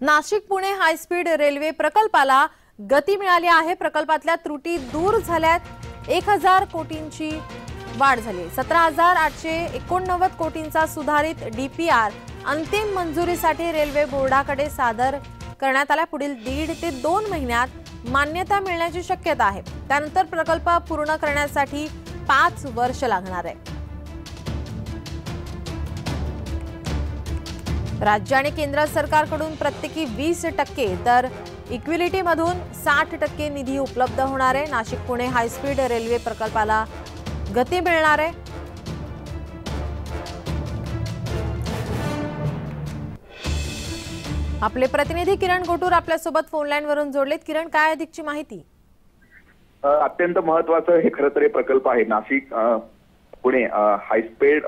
Nashik Pune high speed railway प्रकल्पाला गती मिळाली आहे। प्रकल्पातल्या त्रुटी दूर झाल्यात। 1000 कोटींची वाढ झाली। 17,889 कोटींचा सुधारित डीपीआर अंतिम मंजुरीसाठी रेल्वे बोर्डाकडे सादर करण्यात आला। पुढील 1.5 ते 2 महिन्यात मान्यता मिळण्याची शक्यता आहे। त्यानंतर प्रकल्प पूर्ण करण्यासाठी 5 वर्ष लागणार आहे। राज्य आणि केंद्र सरकारकडून प्रत्येकी 20% तर इक्विलिटी मधून 60% निधी उपलब्ध होणार आहे। Nashik Pune high speed railway प्रकल्पाला गती मिळणार आहे। आपले प्रतिनिधी किरण गोटूर आपल्या सोबत फोन लाईन वरून जोडलेत। किरण, काय अधिकची माहिती? अत्यंत महत्त्वाचं हे खरं तर प्रकल्प आहे। Nashik Pune high speed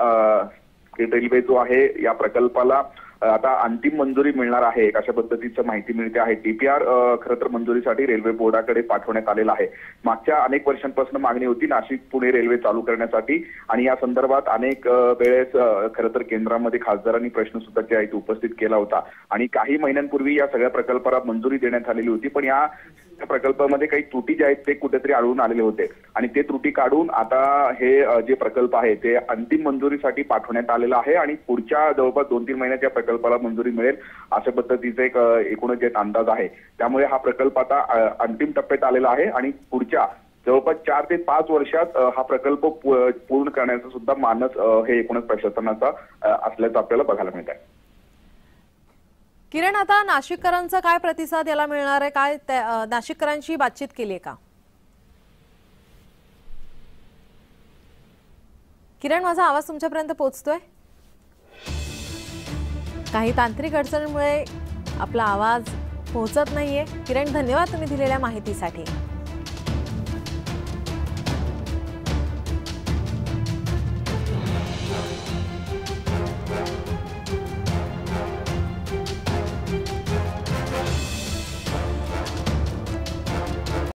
railway जो आहे या प्रकल्पाला आता अंतिम मंजुरी मिळणार आहे अशा पद्धतीची माहिती मिळते आहे। डीपीआर खरं तर मंजुरीसाठी रेल्वे बोर्डाकडे पाठवण्यात आलेला आहे। मागच्या अनेक वर्षांपासून मागणी होती नाशिक पुणे रेल्वे चालू करण्यासाठी आणि या संदर्भात अनेक वेळेस खरं तर केंद्रामध्ये खासदारांनी प्रश्न सुद्धा जे आहे उपस्थित केला होता आणि काही महिन्यांपूर्वी या सगळ्या प्रकल्पाला मंजुरी देण्यात आलेली होती। पण या प्रकल्पामध्ये काही त्रुटी जे आहेत ते कुठेतरी आढळून आलेले होते आणि ते त्रुटी काढून आता हे जे प्रकल्प आहे ते अंतिम मंजुरीसाठी पाठवण्यात आलेलं आहे आणि पुढच्या जवळपास 2-3 महिन्यात या प्रकल्पाला मंजुरी मिळेल अशा पद्धतीचा एक एकूणच एक अंदाज आहे। त्यामुळे हा प्रकल्प आता अंतिम टप्प्यात आलेला आहे आणि पुढच्या जवळपास 4 ते 5 वर्षात हा प्रकल्प पूर्ण करण्याचा सुद्धा मानस हे एकूणच प्रशासनाचा असल्याचं आपल्याला बघायला मिळत आहे। किरण, आता नाशिककरांचा काय प्रतिसाद याला मिळणार आहे? काय नाशिककरांशी बातचीत केली आहे का? किरण, माझा आवाज तुमच्यापर्यंत पोहोचतोय? काही तांत्रिक अडचणीमुळे आपला आवाज पोहोचत नाहीये। किरण, धन्यवाद तुम्ही दिलेल्या माहितीसाठी।